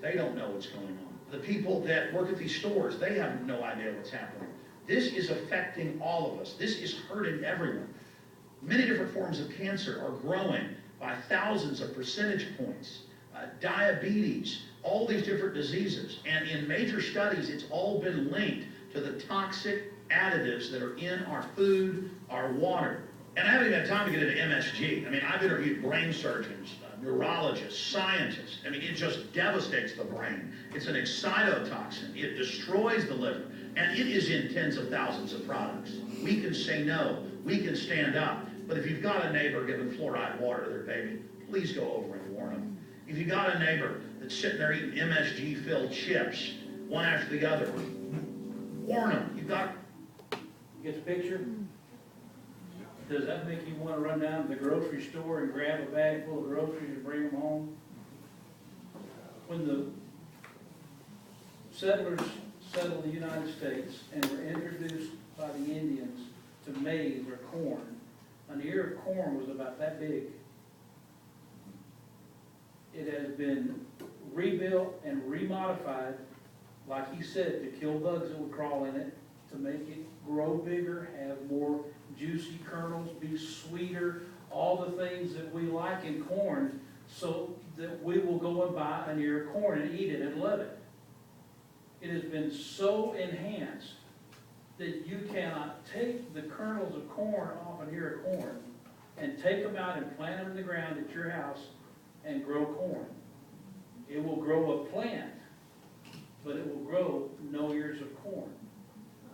they don't know what's going on. The people that work at these stores, they have no idea what's happening. This is affecting all of us. This is hurting everyone. Many different forms of cancer are growing by thousands of percentage points. Diabetes, all these different diseases. And in major studies, it's all been linked to the toxic additives that are in our food, our water. And I haven't even had time to get into MSG. I mean, I've interviewed brain surgeons, neurologists, scientists. I mean, it just devastates the brain. It's an excitotoxin. It destroys the liver. And it is in tens of thousands of products. We can say no. We can stand up. But if you've got a neighbor giving fluoride water to their baby, please go over and warn them. If you've got a neighbor that's sitting there eating MSG-filled chips, one after the other, warn them. You've got... Get the picture? Does that make you want to run down to the grocery store and grab a bag full of groceries and bring them home? When the settlers settled the United States and were introduced by the Indians to maize or corn, an ear of corn was about that big. It has been rebuilt and remodified, like he said, to kill bugs that would crawl in it, to make it grow bigger, have more juicy kernels, be sweeter, all the things that we like in corn, so that we will go and buy an ear of corn and eat it and love it. It has been so enhanced that you cannot take the kernels of corn off an ear of corn and take them out and plant them in the ground at your house and grow corn. It will grow a plant, but it will grow no ears of corn.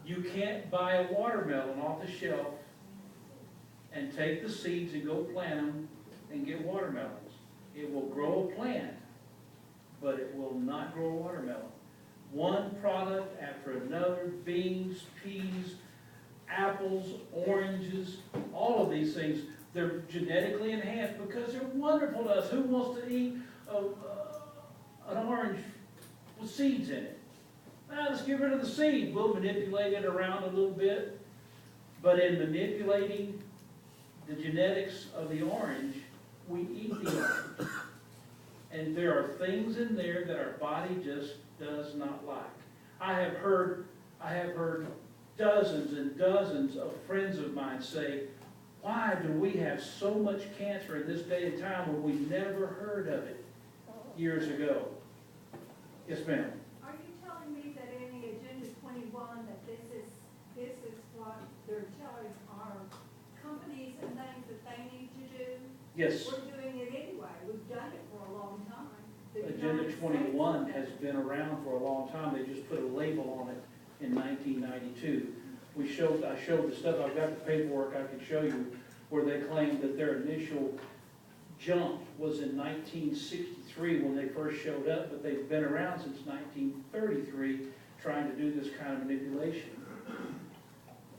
You can't buy a watermelon off the shelf and take the seeds and go plant them and get watermelons. It will grow a plant, but it will not grow a watermelon. One product after another, beans, peas, apples, oranges, all of these things, they're genetically enhanced because they're wonderful to us. Who wants to eat an orange with seeds in it? Let's get rid of the seed. We'll manipulate it around a little bit. But in manipulating the genetics of the orange, we eat the orange. And there are things in there that our body just does not like. I have heard dozens and dozens of friends of mine say, why do we have so much cancer in this day and time when we never heard of it years ago? Yes, ma'am. Are you telling me that in the Agenda 21 that this is what they're telling our companies and things that they need to do? Yes. We're doing it anyway. We've done it for a long time. The Agenda United 21 States- has been around for a long time. They just put a label on it in 1992. I showed the stuff, I've got the paperwork I can show you, where they claimed that their initial jump was in 1963 when they first showed up, but they've been around since 1933 trying to do this kind of manipulation.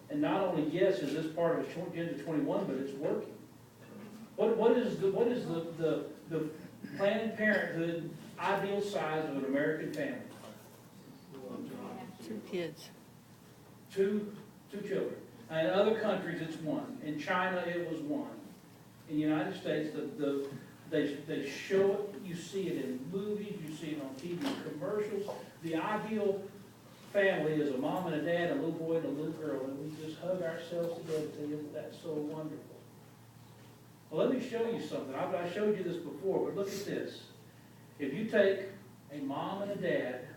And not only, yes, is this part of Agenda 21, but it's working. What is the Planned Parenthood ideal size of an American family? 2 kids. Two children. In other countries, it's 1. In China, it was 1. In the United States, they show it. You see it in movies. You see it on TV commercials. The ideal family is a mom and a dad, a little boy and a little girl, and we just hug ourselves together. That's so wonderful. Well, let me show you something. I showed you this before, but look at this. If you take a mom and a dad,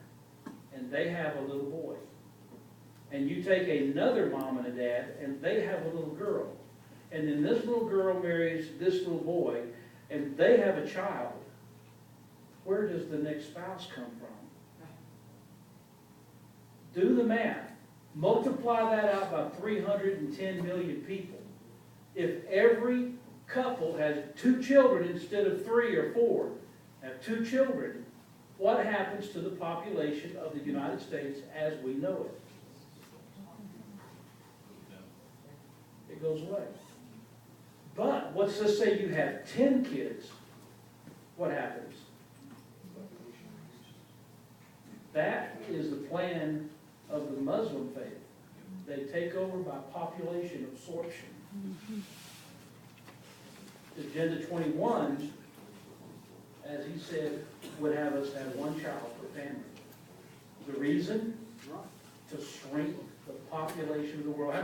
and they have a little boy, and you take another mom and a dad, and they have a little girl, and then this little girl marries this little boy, and they have a child, where does the next spouse come from? Do the math. Multiply that out by 310 million people. If every couple has 2 children instead of 3 or 4, have 2 children, what happens to the population of the United States as we know it? It goes away. But let's just say you have 10 kids. What happens? That is the plan of the Muslim faith. They take over by population absorption. Agenda 21 as he said, would have us have one child per family. The reason? To shrink the population of the world.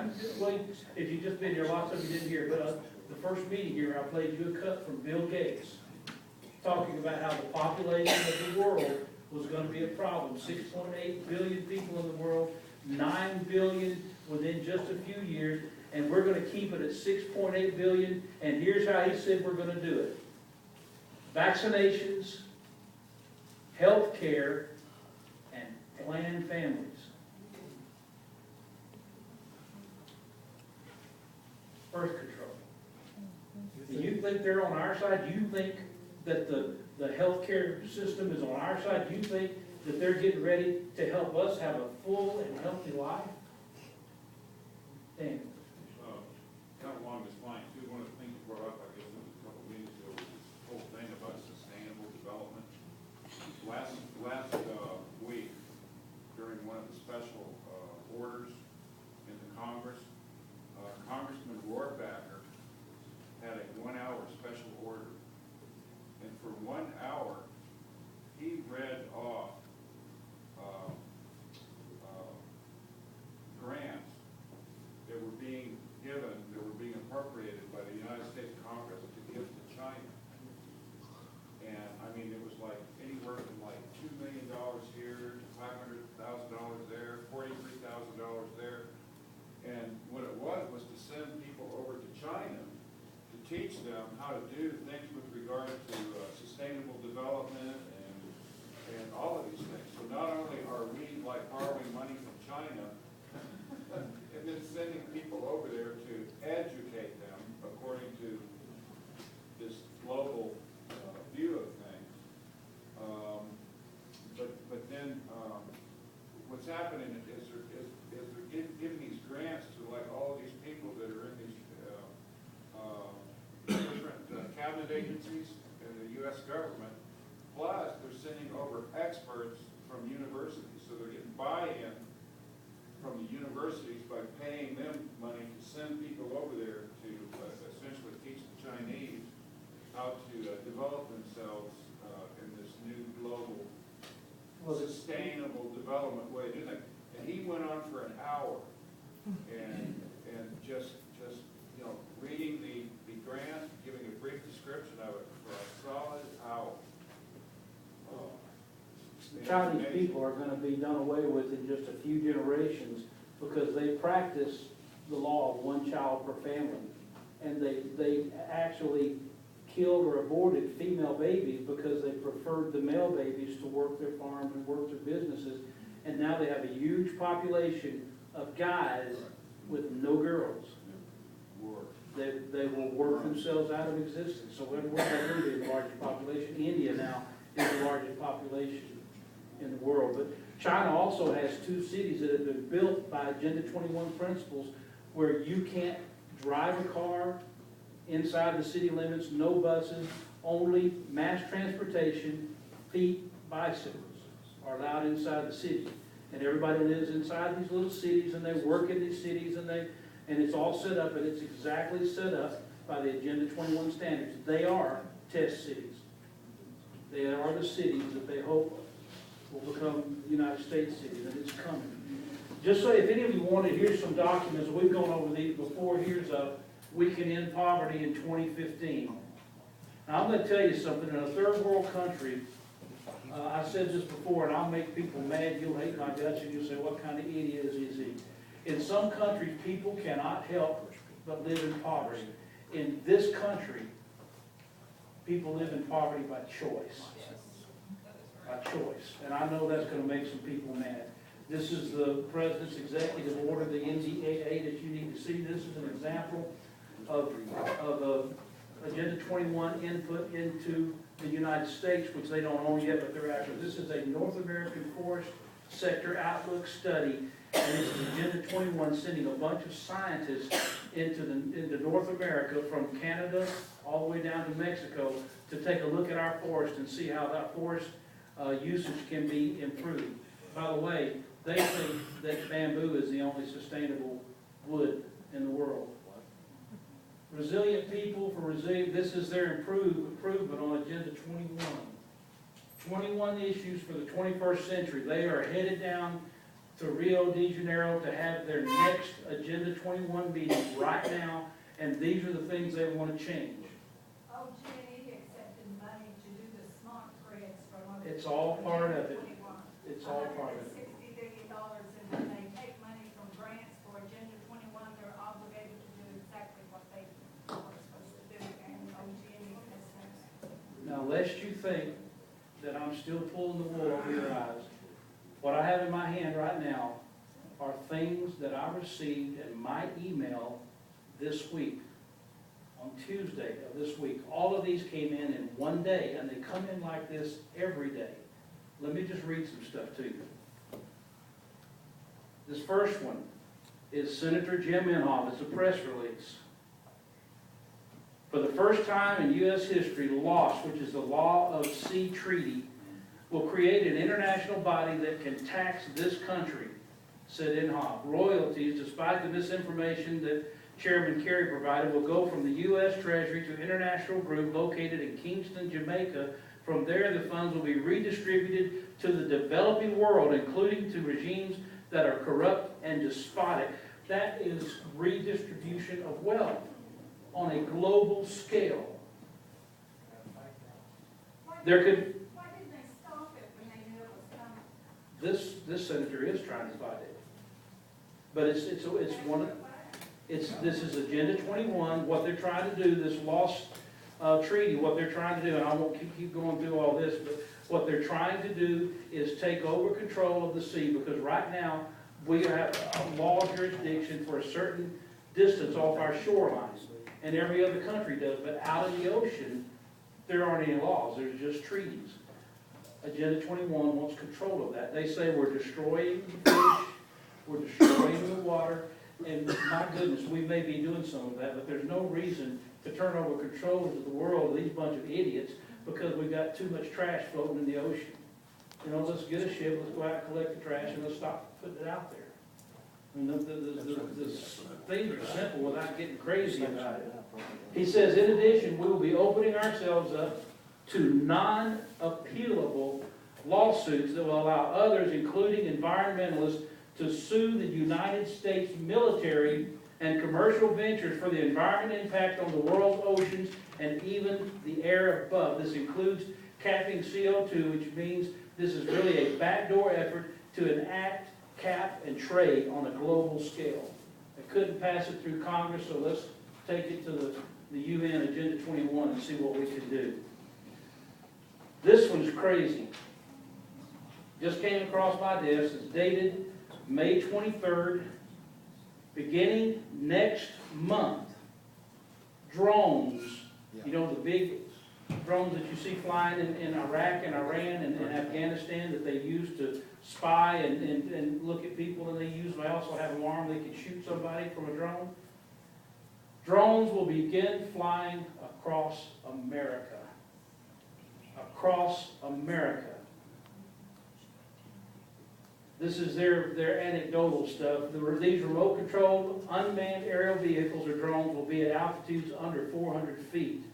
If you've just been here, lots of you didn't hear, but the first meeting here, I played you a cut from Bill Gates, talking about how the population of the world was gonna be a problem. 6.8 billion people in the world, 9 billion within just a few years, and we're gonna keep it at 6.8 billion, and here's how he said we're gonna do it. Vaccinations, health care, and planned families. Birth control. Do you think they're on our side? Do you think that the healthcare system is on our side? Do you think that they're getting ready to help us have a full and healthy life? Dan? Kind of along this line too, one of the things you brought up, I guess, a couple of meetings ago, was this whole thing about sustainable development. Last week, during one of the special orders in the Congress, Congressman Rohrbacher had a 1-hour special order. And for 1 hour, he read off grants that were being given, that were being appropriated by the United States Congress to give to China. And I mean, it was like anywhere from like $2 million here to $500,000 there, $43,000 there. And what it was to send people over to China to teach them how to do things with regard to sustainable development and all of these things. So not only are we like borrowing money from China, and then sending people over there to educate them according to this global view of things. But then what's happening is they're giving these grants to like all of these people that are in these different cabinet agencies in the U.S. government. Plus, they're sending over experts from universities, so they're getting buy-in from the universities by paying them money to send people over there to essentially teach the Chinese how to develop themselves in this new global sustainable development way of doing that. And he went on for an hour and just you know, reading the grant, giving a brief description of it for a solid hour. Chinese people are gonna be done away with in just a few generations because they practice the law of one child per family. And they actually killed or aborted female babies because they preferred the male babies to work their farms and work their businesses. And now they have a huge population of guys with no girls. They will work themselves out of existence. So what they do is the largest population. India now is the largest population in the world. But China also has 2 cities that have been built by Agenda 21 principles where you can't drive a car inside the city limits, no buses, only mass transportation, feet, bicycles are allowed inside the city. And everybody lives inside these little cities and they work in these cities and it's all set up and it's exactly set up by the Agenda 21 standards. They are test cities. They are the cities that they hope will become United States cities, and it's coming. Just so if any of you wanted, here's some documents. We've gone over these before. Here's a We Can End Poverty in 2015. Now, I'm going to tell you something. In a third world country, I said this before, and I'll make people mad. You'll hate my guts, and you'll say, what kind of idiot is he? In some countries, people cannot help but live in poverty. In this country, people live in poverty by choice. By choice. And I know that's going to make some people mad. This is the President's executive order, the NDAA that you need to see. This is an example of Agenda 21 input into the United States, which they don't own yet, but they're after. This is a North American Forest Sector Outlook study, and this is Agenda 21 sending a bunch of scientists into North America from Canada all the way down to Mexico to take a look at our forest and see how that forest usage can be improved. By the way, they think that bamboo is the only sustainable wood in the world. Resilient people for resilient, this is their improvement on Agenda 21. 21 issues for the 21st century. They are headed down to Rio de Janeiro to have their next Agenda 21 meeting right now, and these are the things they want to change. OG&E accepted money to do the smart grids from. It's all part of it. 21. It's all part of it. $160 billion, and when they take money from grants for Agenda 21, they're obligated to do exactly what they are supposed to do, and OG&E has said. Now, lest you think that I'm still pulling the wool over your eyes, what I have in my hand right now are things that I received in my email this week, on Tuesday of this week. All of these came in one day, and they come in like this every day. Let me just read some stuff to you. This first one is Senator Jim Inhofe. It's a press release. For the first time in U.S. history, LOS, which is the Law of Sea Treaty, will create an international body that can tax this country, said Inhofe. Royalties, despite the misinformation that Chairman Kerry provided, will go from the U.S. Treasury to an international group located in Kingston, Jamaica. From there, the funds will be redistributed to the developing world, including to regimes that are corrupt and despotic. That is redistribution of wealth on a global scale. There could, Why didn't they stop it when they knew it was coming? this senator is trying to fight it. But it's one of, this is Agenda 21, what they're trying to do, this lost treaty, what they're trying to do, and I won't keep going through all this, but what they're trying to do is take over control of the sea, because right now, we have a law jurisdiction for a certain distance off our shorelines, and every other country does, but out in the ocean, there aren't any laws, there's just treaties. Agenda 21 wants control of that. They say we're destroying the fish, we're destroying the water, and my goodness, we may be doing some of that, but there's no reason to turn over control of the world to these bunch of idiots because we've got too much trash floating in the ocean. You know, let's get a ship, let's go out and collect the trash, and let's stop putting it out there. I mean, the things are simple without getting crazy about it. He says, in addition, we will be opening ourselves up to non-appealable lawsuits that will allow others, including environmentalists, to sue the United States military and commercial ventures for the environmental impact on the world's oceans and even the air above. This includes capping CO2, which means this is really a backdoor effort to enact, cap, and trade on a global scale. They couldn't pass it through Congress, so let's take it to the UN Agenda 21 and see what we can do. This one's crazy. Just came across my desk. It's dated May 23rd. Beginning next month, drones, you know, the big drones that you see flying in Iraq and Iran and Afghanistan that they use to spy and look at people, and they also have an arm they can shoot somebody from a drone. Drones will begin flying across America. Across America. This is their anecdotal stuff. These remote-controlled unmanned aerial vehicles or drones will be at altitudes under 400 feet.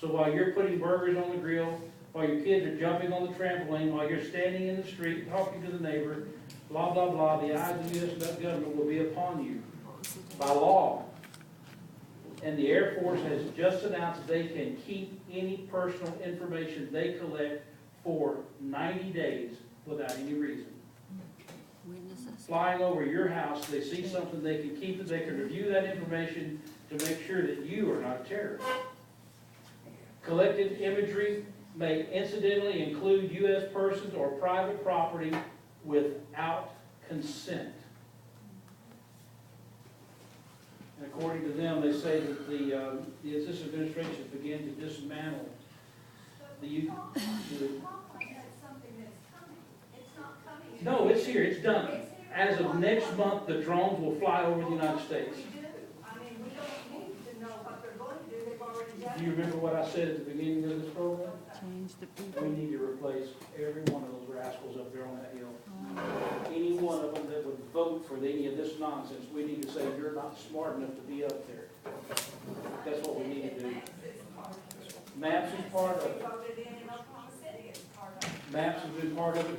So while you're putting burgers on the grill, while your kids are jumping on the trampoline, while you're standing in the street talking to the neighbor, blah, blah, blah, the eyes of the U.S. government will be upon you by law. And the Air Force has just announced they can keep any personal information they collect for 90 days without any reason. Flying over your house, they see something, they can keep it, they can review that information to make sure that you are not a terrorist. Collected imagery may incidentally include U.S. persons or private property without consent. And according to them, they say that the this administration has begun to dismantle the That's something that's coming. It's not coming. No, it's here, it's done. As of next month, the drones will fly over the United States. We do. I mean, we don't need to know what they're going to do. They've already done Do you it. remember what I said at the beginning of this program? Change the We people. need to replace every one of those rascals up there on that hill. Any one of them that would vote for any of this nonsense, we need to say, you're not smart enough to be up there. That's what we need to do. Maps is part of it. Maps is part of We it. voted in Oklahoma City as part of it. Maps have been part of it